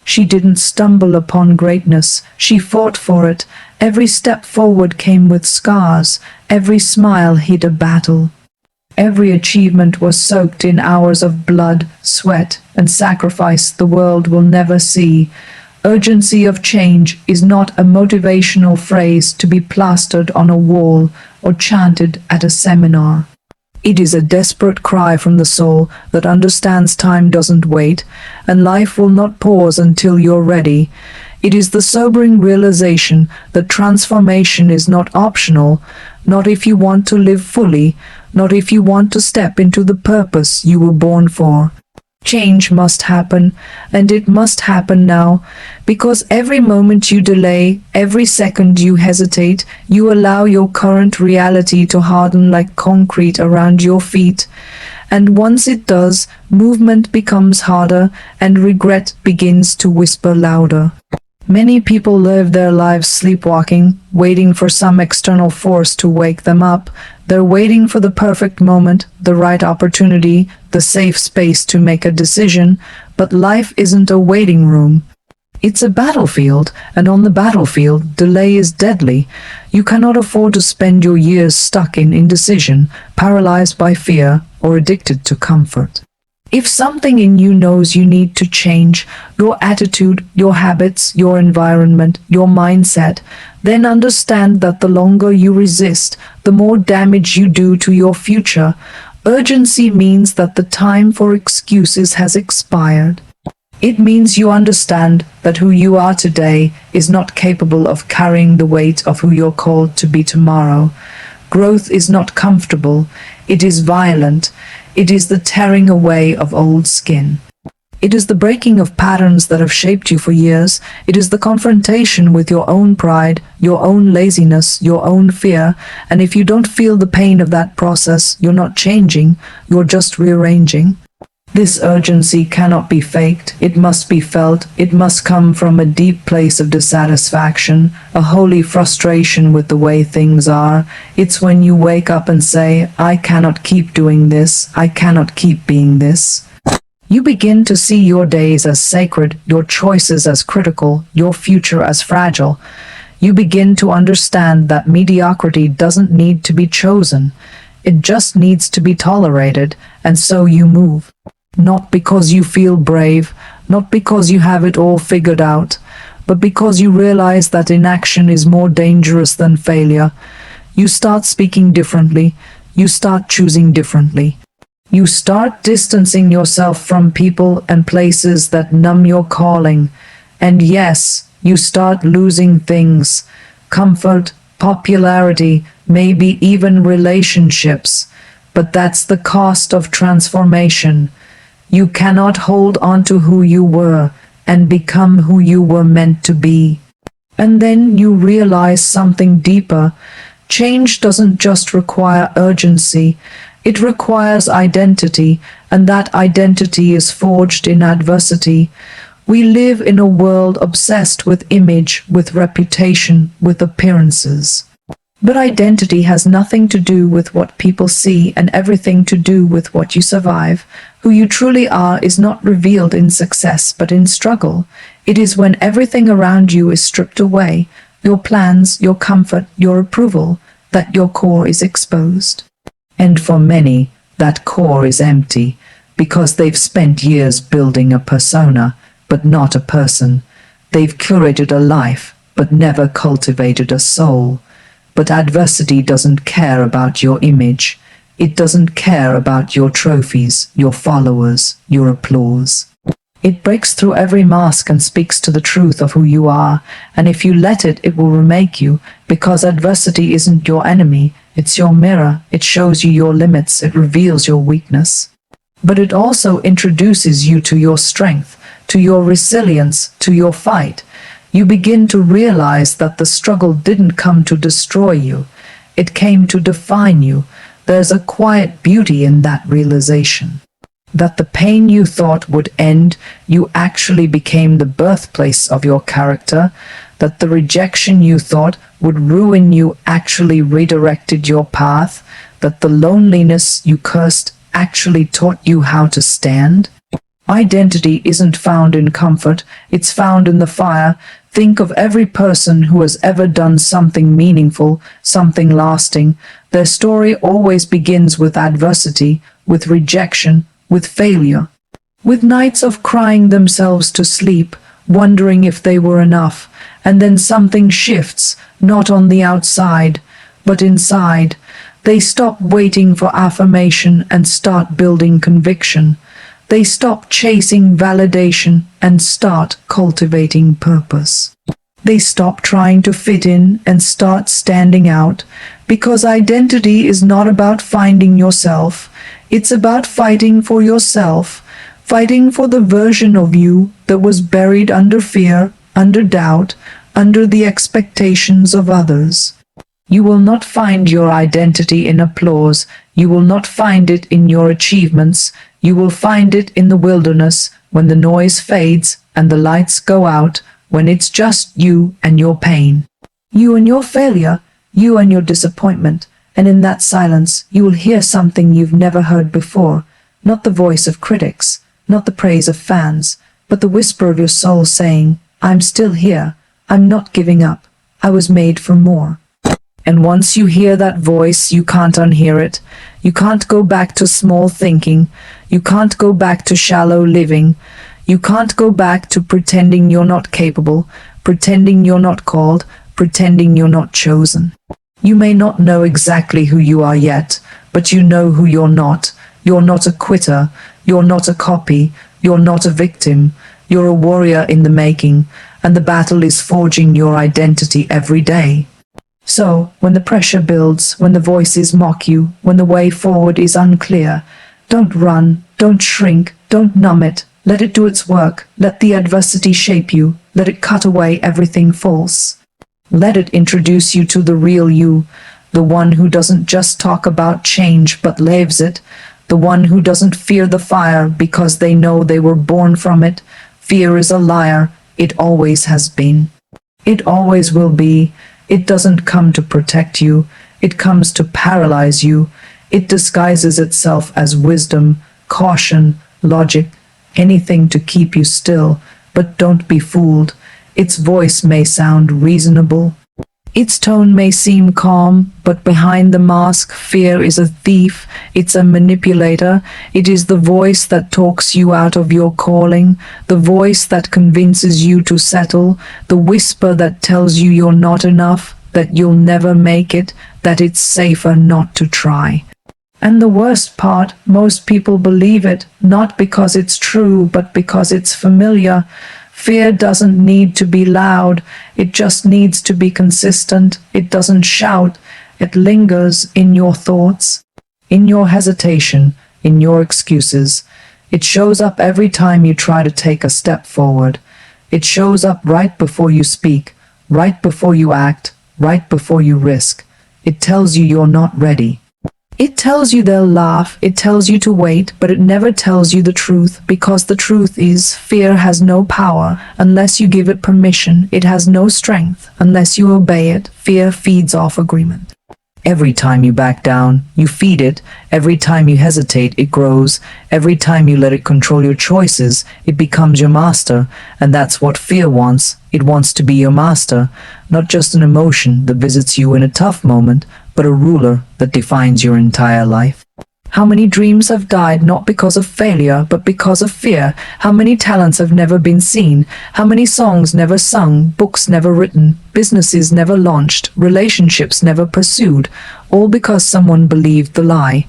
She didn't stumble upon greatness, she fought for it. Every step forward came with scars, every smile hid a battle. Every achievement was soaked in hours of blood, sweat, and sacrifice the world will never see. Urgency of change is not a motivational phrase to be plastered on a wall or chanted at a seminar. It is a desperate cry from the soul that understands time doesn't wait, and life will not pause until you're ready. It is the sobering realization that transformation is not optional, not if you want to live fully, not if you want to step into the purpose you were born for. Change must happen, and it must happen now, because every moment you delay, every second you hesitate, you allow your current reality to harden like concrete around your feet. And once it does, movement becomes harder, and regret begins to whisper louder. Many people live their lives sleepwalking, waiting for some external force to wake them up. They're waiting for the perfect moment, the right opportunity, the safe space to make a decision, but life isn't a waiting room. It's a battlefield, and on the battlefield, delay is deadly. You cannot afford to spend your years stuck in indecision, paralyzed by fear, or addicted to comfort. If something in you knows you need to change, your attitude, your habits, your environment, your mindset, then understand that the longer you resist, the more damage you do to your future. Urgency means that the time for excuses has expired. It means you understand that who you are today is not capable of carrying the weight of who you're called to be tomorrow. Growth is not comfortable, it is violent. It is the tearing away of old skin. It is the breaking of patterns that have shaped you for years. It is the confrontation with your own pride, your own laziness, your own fear. And if you don't feel the pain of that process, you're not changing, you're just rearranging. This urgency cannot be faked, it must be felt, it must come from a deep place of dissatisfaction, a holy frustration with the way things are. It's when you wake up and say, I cannot keep doing this, I cannot keep being this. You begin to see your days as sacred, your choices as critical, your future as fragile. You begin to understand that mediocrity doesn't need to be chosen, it just needs to be tolerated, and so you move. Not because you feel brave, not because you have it all figured out, but because you realize that inaction is more dangerous than failure. You start speaking differently, you start choosing differently. You start distancing yourself from people and places that numb your calling. And yes, you start losing things, comfort, popularity, maybe even relationships. But that's the cost of transformation. You cannot hold on to who you were and become who you were meant to be. And then you realize something deeper. Change doesn't just require urgency, it requires identity, and that identity is forged in adversity. We live in a world obsessed with image, with reputation, with appearances. But identity has nothing to do with what people see and everything to do with what you survive. Who you truly are is not revealed in success but in struggle. It is when everything around you is stripped away, your plans, your comfort, your approval, that your core is exposed. And for many, that core is empty, because they've spent years building a persona, but not a person. They've curated a life, but never cultivated a soul. But adversity doesn't care about your image. It doesn't care about your trophies, your followers, your applause. It breaks through every mask and speaks to the truth of who you are, and if you let it, it will remake you, because adversity isn't your enemy, it's your mirror. It shows you your limits, it reveals your weakness. But it also introduces you to your strength, to your resilience, to your fight. You begin to realize that the struggle didn't come to destroy you, it came to define you. There's a quiet beauty in that realization. That the pain you thought would end, you actually became the birthplace of your character. That the rejection you thought would ruin you actually redirected your path. That the loneliness you cursed actually taught you how to stand. Identity isn't found in comfort, it's found in the fire. Think of every person who has ever done something meaningful, something lasting. Their story always begins with adversity, with rejection, with failure, with nights of crying themselves to sleep, wondering if they were enough. And then something shifts, not on the outside, but inside. They stop waiting for affirmation and start building conviction. They stop chasing validation and start cultivating purpose. They stop trying to fit in and start standing out, because identity is not about finding yourself. It's about fighting for yourself, fighting for the version of you that was buried under fear, under doubt, under the expectations of others. You will not find your identity in applause. You will not find it in your achievements. You will find it in the wilderness, when the noise fades and the lights go out, when it's just you and your pain, you and your failure, you and your disappointment. And in that silence, you will hear something you've never heard before. Not the voice of critics, not the praise of fans, but the whisper of your soul saying, "I'm still here. I'm not giving up. I was made for more." And once you hear that voice, you can't unhear it. You can't go back to small thinking. You can't go back to shallow living. You can't go back to pretending you're not capable, pretending you're not called, pretending you're not chosen. You may not know exactly who you are yet, but you know who you're not. You're not a quitter. You're not a copy. You're not a victim. You're a warrior in the making, and the battle is forging your identity every day. So, when the pressure builds, when the voices mock you, when the way forward is unclear, don't run, don't shrink, don't numb it. Let it do its work. Let the adversity shape you. Let it cut away everything false. Let it introduce you to the real you, the one who doesn't just talk about change but lives it, the one who doesn't fear the fire because they know they were born from it. Fear is a liar. It always has been. It always will be. It doesn't come to protect you. It comes to paralyze you. It disguises itself as wisdom, caution, logic, anything to keep you still. But don't be fooled. Its voice may sound reasonable. Its tone may seem calm, but behind the mask, fear is a thief. It's a manipulator. It is the voice that talks you out of your calling, the voice that convinces you to settle, the whisper that tells you you're not enough, that you'll never make it, that it's safer not to try. And the worst part, most people believe it, not because it's true, but because it's familiar. Fear doesn't need to be loud, it just needs to be consistent. It doesn't shout, it lingers in your thoughts, in your hesitation, in your excuses. It shows up every time you try to take a step forward. It shows up right before you speak, right before you act, right before you risk. It tells you you're not ready. It tells you they'll laugh, it tells you to wait, but it never tells you the truth, because the truth is, fear has no power unless you give it permission. It has no strength unless you obey it. Fear feeds off agreement. Every time you back down, you feed it. Every time you hesitate, it grows. Every time you let it control your choices, it becomes your master. And that's what fear wants. It wants to be your master, not just an emotion that visits you in a tough moment, but a ruler that defines your entire life. How many dreams have died not because of failure, but because of fear? How many talents have never been seen? How many songs never sung, books never written, businesses never launched, relationships never pursued, all because someone believed the lie?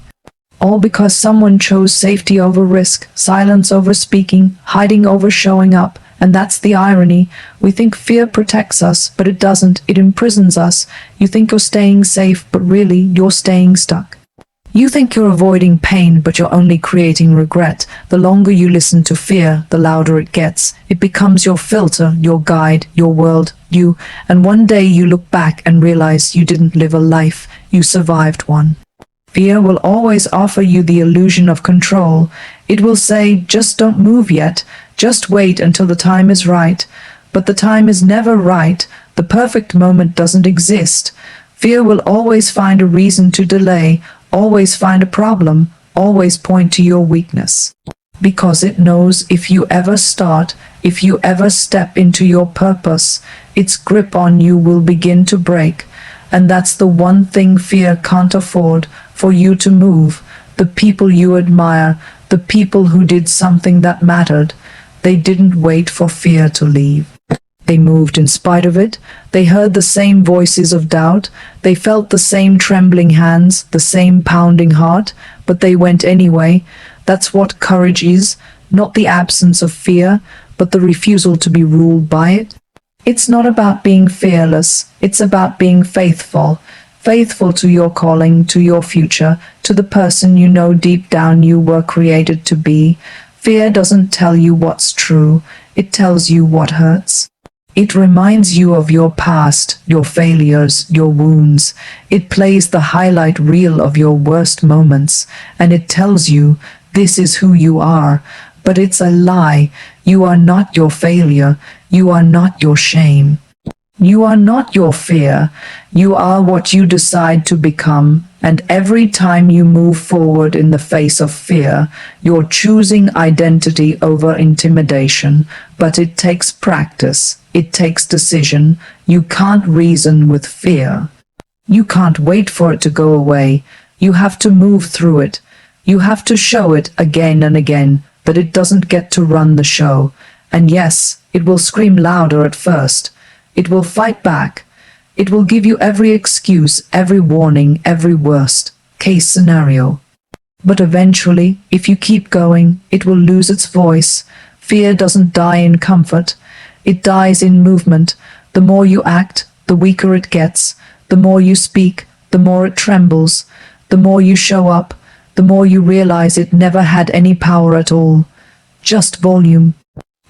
All because someone chose safety over risk, silence over speaking, hiding over showing up. And that's the irony. We think fear protects us, but it doesn't. It imprisons us. You think you're staying safe, but really you're staying stuck. You think you're avoiding pain, but you're only creating regret. The longer you listen to fear, the louder it gets. It becomes your filter, your guide, your world, you. And one day you look back and realize you didn't live a life, you survived one. Fear will always offer you the illusion of control. It will say, just don't move yet. Just wait until the time is right. But the time is never right. The perfect moment doesn't exist. Fear will always find a reason to delay, always find a problem, always point to your weakness. Because it knows if you ever start, if you ever step into your purpose, its grip on you will begin to break. And that's the one thing fear can't afford, for you to move. The people you admire, the people who did something that mattered, they didn't wait for fear to leave. They moved in spite of it. They heard the same voices of doubt. They felt the same trembling hands, the same pounding heart, but they went anyway. That's what courage is, not the absence of fear, but the refusal to be ruled by it. It's not about being fearless, it's about being faithful. Faithful to your calling, to your future, to the person you know deep down you were created to be. Fear doesn't tell you what's true, it tells you what hurts. It reminds you of your past, your failures, your wounds. It plays the highlight reel of your worst moments, and it tells you this is who you are. But it's a lie. You are not your failure. You are not your shame. You are not your fear. You are what you decide to become. And every time you move forward in the face of fear, you're choosing identity over intimidation. But it takes practice. It takes decision. You can't reason with fear. You can't wait for it to go away. You have to move through it. You have to show it again and again that it doesn't get to run the show. And yes, it will scream louder at first. It will fight back. It will give you every excuse, every warning, every worst case scenario. But eventually, if you keep going, it will lose its voice. Fear doesn't die in comfort. It dies in movement. The more you act, the weaker it gets. The more you speak, the more it trembles. The more you show up, the more you realize it never had any power at all. Just volume.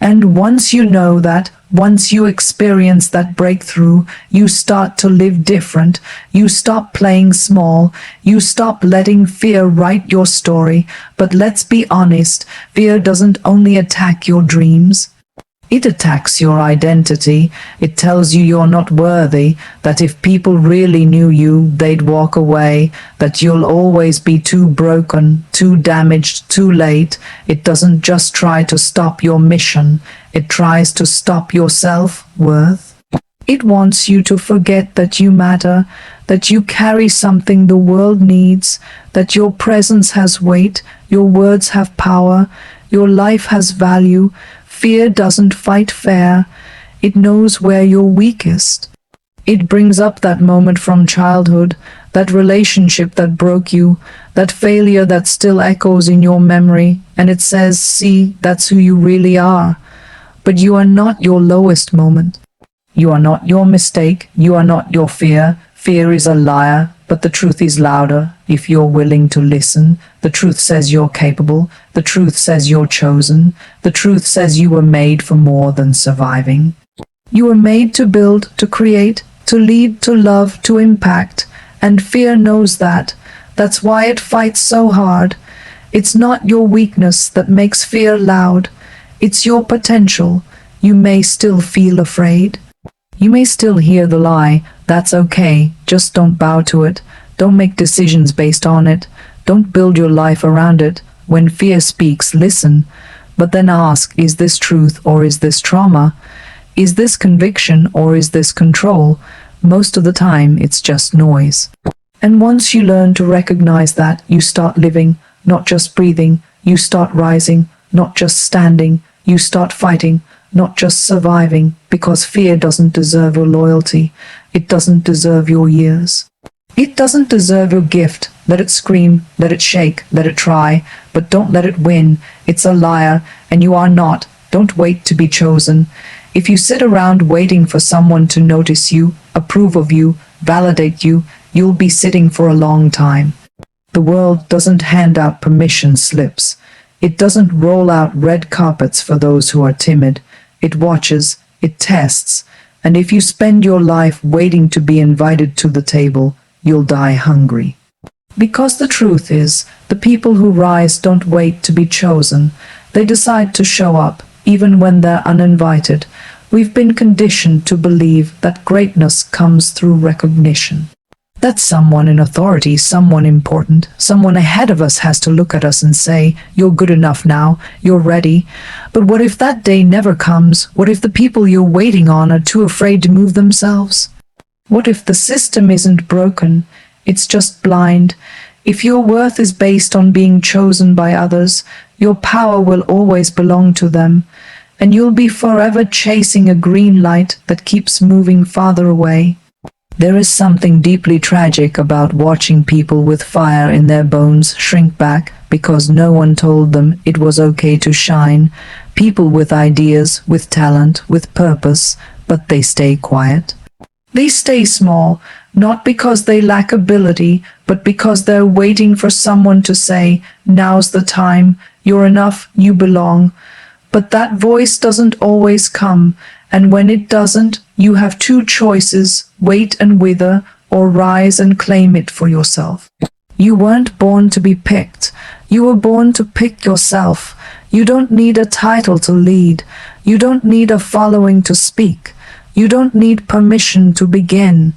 And once you know that, once you experience that breakthrough, you start to live different. You stop playing small. You stop letting fear write your story. But let's be honest, fear doesn't only attack your dreams. It attacks your identity. It tells you you're not worthy, that if people really knew you, they'd walk away, that you'll always be too broken, too damaged, too late. It doesn't just try to stop your mission, it tries to stop your self-worth. It wants you to forget that you matter, that you carry something the world needs, that your presence has weight, your words have power, your life has value. Fear doesn't fight fair. It knows where you're weakest. It brings up that moment from childhood, that relationship that broke you, that failure that still echoes in your memory, and it says, see, that's who you really are. But you are not your lowest moment. You are not your mistake. You are not your fear. Fear is a liar, but the truth is louder if you're willing to listen. The truth says you're capable. The truth says you're chosen. The truth says you were made for more than surviving. You were made to build, to create, to lead, to love, to impact. And fear knows that. That's why it fights so hard. It's not your weakness that makes fear loud. It's your potential. You may still feel afraid. You may still hear the lie. That's okay. Just don't bow to it. Don't make decisions based on it. Don't build your life around it. When fear speaks, listen. But then ask, is this truth or is this trauma? Is this conviction or is this control? Most of the time, it's just noise. And once you learn to recognize that, you start living, not just breathing. You start rising, not just standing. You start fighting, not just surviving, because fear doesn't deserve your loyalty. It doesn't deserve your years. It doesn't deserve your gift. Let it scream, let it shake, let it try, but don't let it win. It's a liar, and you are not. Don't wait to be chosen. If you sit around waiting for someone to notice you, approve of you, validate you, you'll be sitting for a long time. The world doesn't hand out permission slips. It doesn't roll out red carpets for those who are timid. It watches, it tests, and if you spend your life waiting to be invited to the table, you'll die hungry. Because the truth is, the people who rise don't wait to be chosen. They decide to show up, even when they're uninvited. We've been conditioned to believe that greatness comes through recognition. That someone in authority, someone important, someone ahead of us has to look at us and say, "You're good enough now, you're ready." But what if that day never comes? What if the people you're waiting on are too afraid to move themselves? What if the system isn't broken? It's just blind. If your worth is based on being chosen by others, your power will always belong to them, and you'll be forever chasing a green light that keeps moving farther away. There is something deeply tragic about watching people with fire in their bones shrink back because no one told them it was okay to shine. People with ideas, with talent, with purpose, but they stay quiet. They stay small, not because they lack ability, but because they're waiting for someone to say, "Now's the time, you're enough, you belong." But that voice doesn't always come, and when it doesn't, you have two choices: wait and wither, or rise and claim it for yourself. You weren't born to be picked. You were born to pick yourself. You don't need a title to lead. You don't need a following to speak. You don't need permission to begin.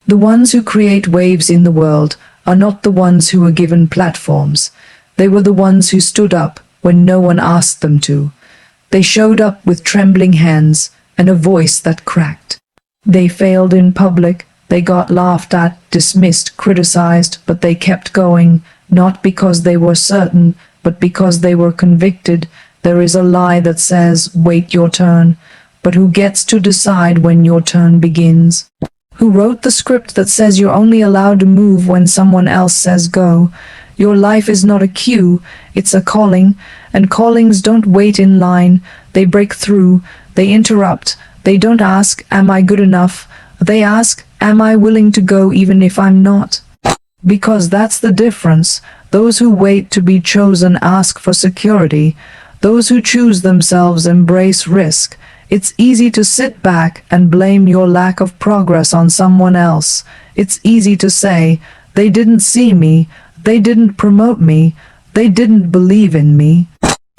The ones who create waves in the world are not the ones who were given platforms. They were the ones who stood up when no one asked them to. They showed up with trembling hands and a voice that cracked. They failed in public. They got laughed at, dismissed, criticized, but they kept going, not because they were certain, but because they were convicted. There is a lie that says, "Wait your turn," but who gets to decide when your turn begins? Who wrote the script that says you're only allowed to move when someone else says go? Your life is not a queue, it's a calling, and callings don't wait in line. They break through, they interrupt. They don't ask, "Am I good enough?" They ask, "Am I willing to go even if I'm not?" Because that's the difference. Those who wait to be chosen ask for security. Those who choose themselves embrace risk. It's easy to sit back and blame your lack of progress on someone else. It's easy to say, "They didn't see me, they didn't promote me, they didn't believe in me."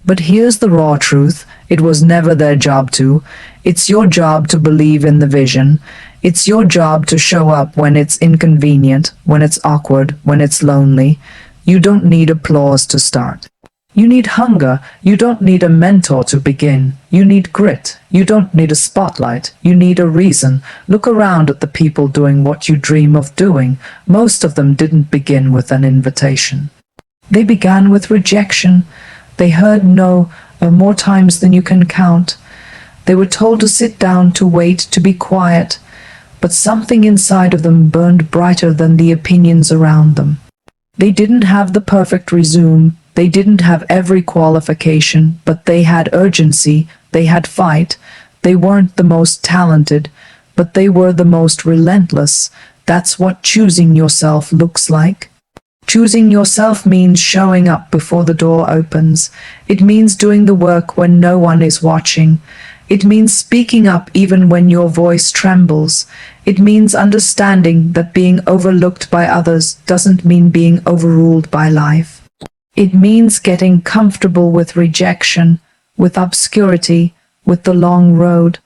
But here's the raw truth. It was never their job to. It's your job to believe in the vision. It's your job to show up when it's inconvenient, when it's awkward, when it's lonely. You don't need applause to start. You need hunger. You don't need a mentor to begin. You need grit. You don't need a spotlight. You need a reason. Look around at the people doing what you dream of doing. Most of them didn't begin with an invitation. They began with rejection. They heard no more times than you can count. They were told to sit down, to wait, to be quiet. But something inside of them burned brighter than the opinions around them. They didn't have the perfect resume. They didn't have every qualification, but they had urgency, they had fight. They weren't the most talented, but they were the most relentless. That's what choosing yourself looks like. Choosing yourself means showing up before the door opens. It means doing the work when no one is watching. It means speaking up even when your voice trembles. It means understanding that being overlooked by others doesn't mean being overruled by life. It means getting comfortable with rejection, with obscurity, with the long road.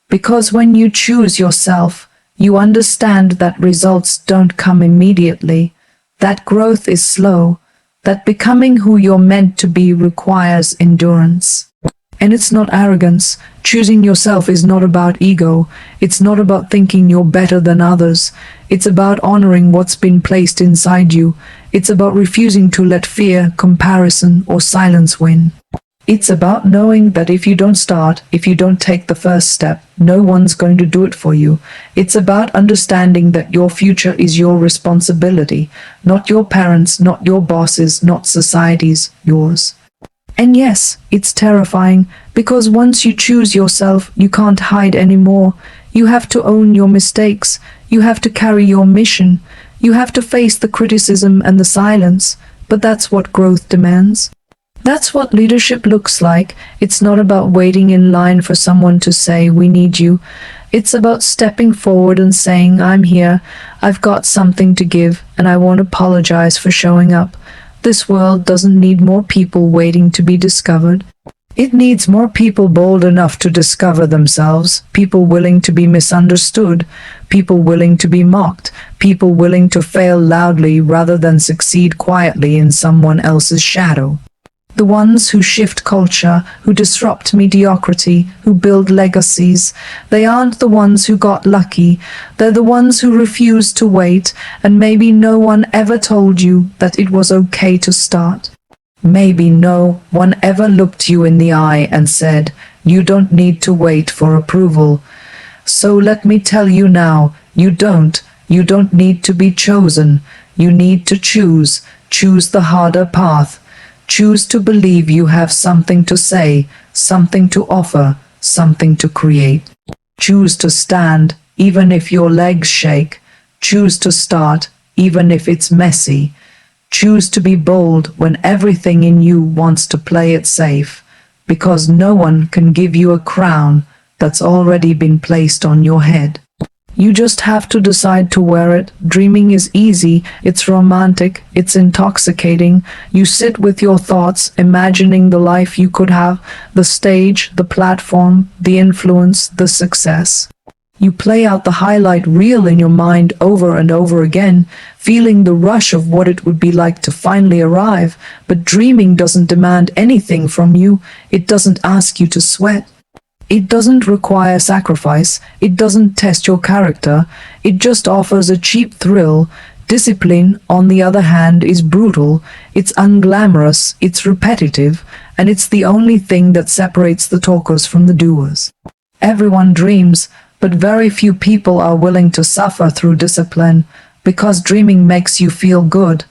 Because when you choose yourself, you understand that results don't come immediately, that growth is slow, that becoming who you're meant to be requires endurance. And it's not arrogance. Choosing yourself is not about ego. It's not about thinking you're better than others. It's about honoring what's been placed inside you. It's about refusing to let fear, comparison, or silence win. It's about knowing that if you don't start, if you don't take the first step, no one's going to do it for you. It's about understanding that your future is your responsibility, not your parents', not your bosses', not society's, yours. And yes, it's terrifying, because once you choose yourself, you can't hide anymore. You have to own your mistakes. You have to carry your mission. You have to face the criticism and the silence. But that's what growth demands. That's what leadership looks like. It's not about waiting in line for someone to say, "We need you." It's about stepping forward and saying, "I'm here. I've got something to give, and I won't apologize for showing up." This world doesn't need more people waiting to be discovered. It needs more people bold enough to discover themselves, people willing to be misunderstood, people willing to be mocked, people willing to fail loudly rather than succeed quietly in someone else's shadow. The ones who shift culture, who disrupt mediocrity, who build legacies, they aren't the ones who got lucky, they're the ones who refuse to wait, and maybe no one ever told you that it was okay to start. Maybe no one ever looked you in the eye and said, "You don't need to wait for approval." So let me tell you now, you don't. You don't need to be chosen. You need to choose. Choose the harder path. Choose to believe you have something to say, something to offer, something to create. Choose to stand, even if your legs shake. Choose to start, even if it's messy. Choose to be bold when everything in you wants to play it safe, because no one can give you a crown that's already been placed on your head. You just have to decide to wear it. Dreaming is easy, it's romantic, it's intoxicating. You sit with your thoughts, imagining the life you could have, the stage, the platform, the influence, the success. You play out the highlight reel in your mind over and over again, feeling the rush of what it would be like to finally arrive. But dreaming doesn't demand anything from you. It doesn't ask you to sweat. It doesn't require sacrifice. It doesn't test your character. It just offers a cheap thrill. Discipline, on the other hand, is brutal. It's unglamorous, it's repetitive, and it's the only thing that separates the talkers from the doers. Everyone dreams, but very few people are willing to suffer through discipline, because dreaming makes you feel good.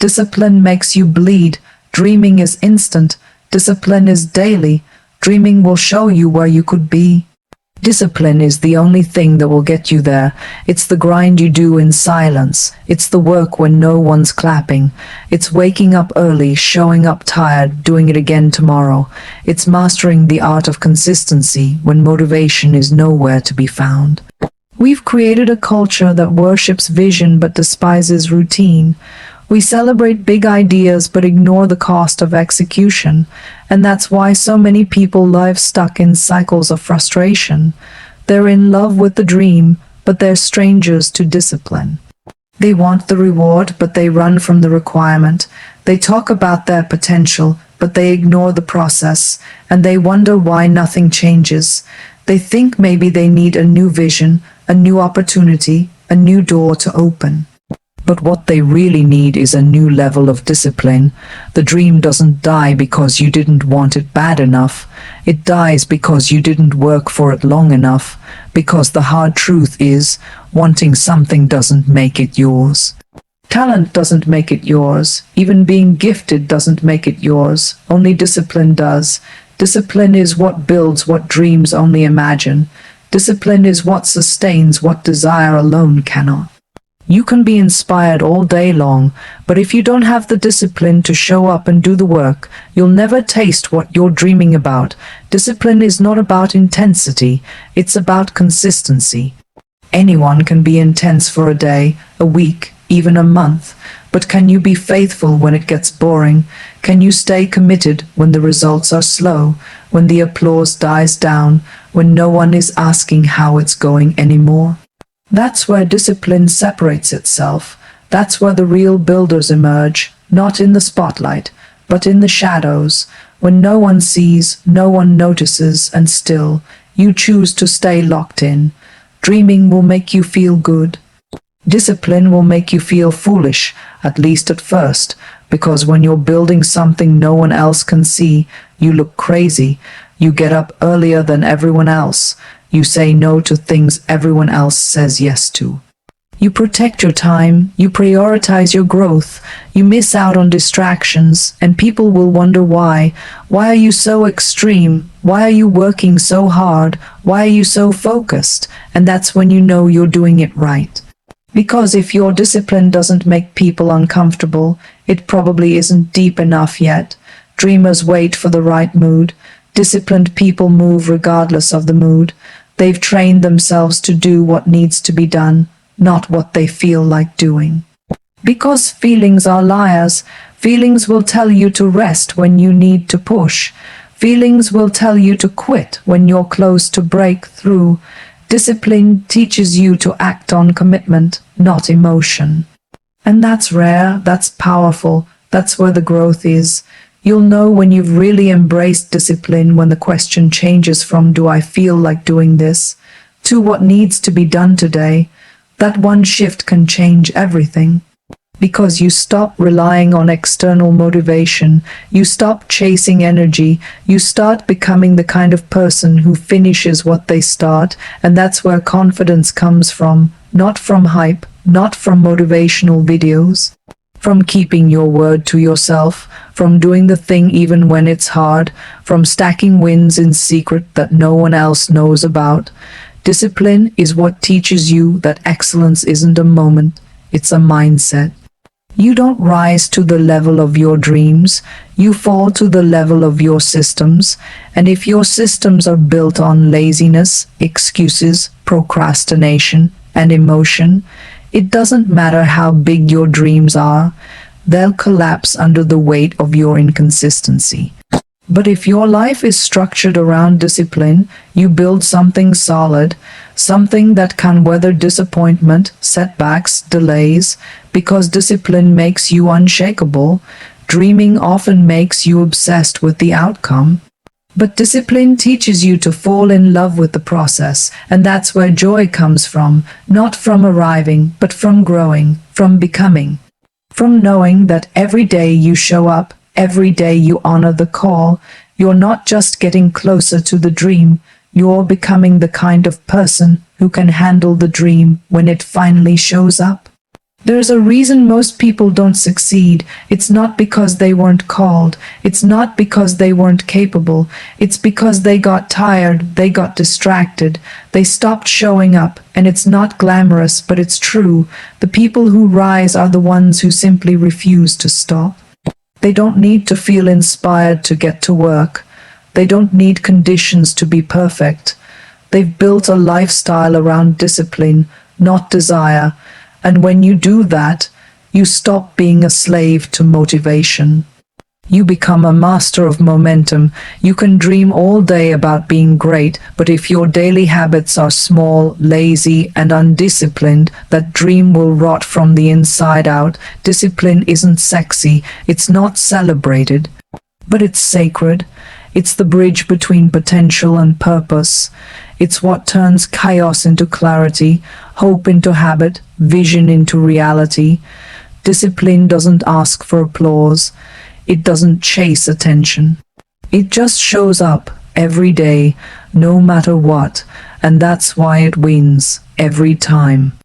Discipline makes you bleed. Dreaming is instant. Discipline is daily. Dreaming will show you where you could be. Discipline is the only thing that will get you there. It's the grind you do in silence. It's the work when no one's clapping. It's waking up early, showing up tired, doing it again tomorrow. It's mastering the art of consistency when motivation is nowhere to be found. We've created a culture that worships vision but despises routine. We celebrate big ideas but ignore the cost of execution, and that's why so many people live stuck in cycles of frustration. They're in love with the dream, but they're strangers to discipline. They want the reward, but they run from the requirement. They talk about their potential, but they ignore the process, and they wonder why nothing changes. They think maybe they need a new vision, a new opportunity, a new door to open. But what they really need is a new level of discipline. The dream doesn't die because you didn't want it bad enough. It dies because you didn't work for it long enough. Because the hard truth is, wanting something doesn't make it yours. Talent doesn't make it yours. Even being gifted doesn't make it yours. Only discipline does. Discipline is what builds what dreams only imagine. Discipline is what sustains what desire alone cannot. You can be inspired all day long, but if you don't have the discipline to show up and do the work, you'll never taste what you're dreaming about. Discipline is not about intensity, it's about consistency. Anyone can be intense for a day, a week, even a month, but can you be faithful when it gets boring? Can you stay committed when the results are slow, when the applause dies down, when no one is asking how it's going anymore? That's where discipline separates itself. That's where the real builders emerge, not in the spotlight, but in the shadows, when no one sees, no one notices, and still, you choose to stay locked in. Dreaming will make you feel good. Discipline will make you feel foolish, at least at first, because when you're building something no one else can see, you look crazy. You get up earlier than everyone else. You say no to things everyone else says yes to. You protect your time, you prioritize your growth, you miss out on distractions, and people will wonder why. Why are you so extreme? Why are you working so hard? Why are you so focused? And that's when you know you're doing it right. Because if your discipline doesn't make people uncomfortable, it probably isn't deep enough yet. Dreamers wait for the right mood. Disciplined people move regardless of the mood. They've trained themselves to do what needs to be done, not what they feel like doing. Because feelings are liars. Feelings will tell you to rest when you need to push. Feelings will tell you to quit when you're close to breakthrough. Discipline teaches you to act on commitment, not emotion. And that's rare, that's powerful, that's where the growth is. You'll know when you've really embraced discipline when the question changes from "do I feel like doing this?" to "what needs to be done today?" That one shift can change everything. Because you stop relying on external motivation, you stop chasing energy, you start becoming the kind of person who finishes what they start, and that's where confidence comes from, not from hype, not from motivational videos, from keeping your word to yourself, from doing the thing even when it's hard, from stacking wins in secret that no one else knows about. Discipline is what teaches you that excellence isn't a moment, it's a mindset. You don't rise to the level of your dreams, you fall to the level of your systems, and if your systems are built on laziness, excuses, procrastination, and emotion, it doesn't matter how big your dreams are, they'll collapse under the weight of your inconsistency. But if your life is structured around discipline, you build something solid, something that can weather disappointment, setbacks, delays, because discipline makes you unshakable. Dreaming often makes you obsessed with the outcome. But discipline teaches you to fall in love with the process, and that's where joy comes from, not from arriving, but from growing, from becoming. From knowing that every day you show up, every day you honor the call, you're not just getting closer to the dream, you're becoming the kind of person who can handle the dream when it finally shows up. There's a reason most people don't succeed. It's not because they weren't called. It's not because they weren't capable. It's because they got tired, they got distracted, they stopped showing up, and it's not glamorous, but it's true. The people who rise are the ones who simply refuse to stop. They don't need to feel inspired to get to work. They don't need conditions to be perfect. They've built a lifestyle around discipline, not desire. And when you do that, you stop being a slave to motivation. You become a master of momentum. You can dream all day about being great, but if your daily habits are small, lazy, and undisciplined, that dream will rot from the inside out. Discipline isn't sexy, it's not celebrated, but it's sacred. It's the bridge between potential and purpose. It's what turns chaos into clarity, hope into habit, vision into reality. Discipline doesn't ask for applause. It doesn't chase attention. It just shows up every day, no matter what, and that's why it wins every time.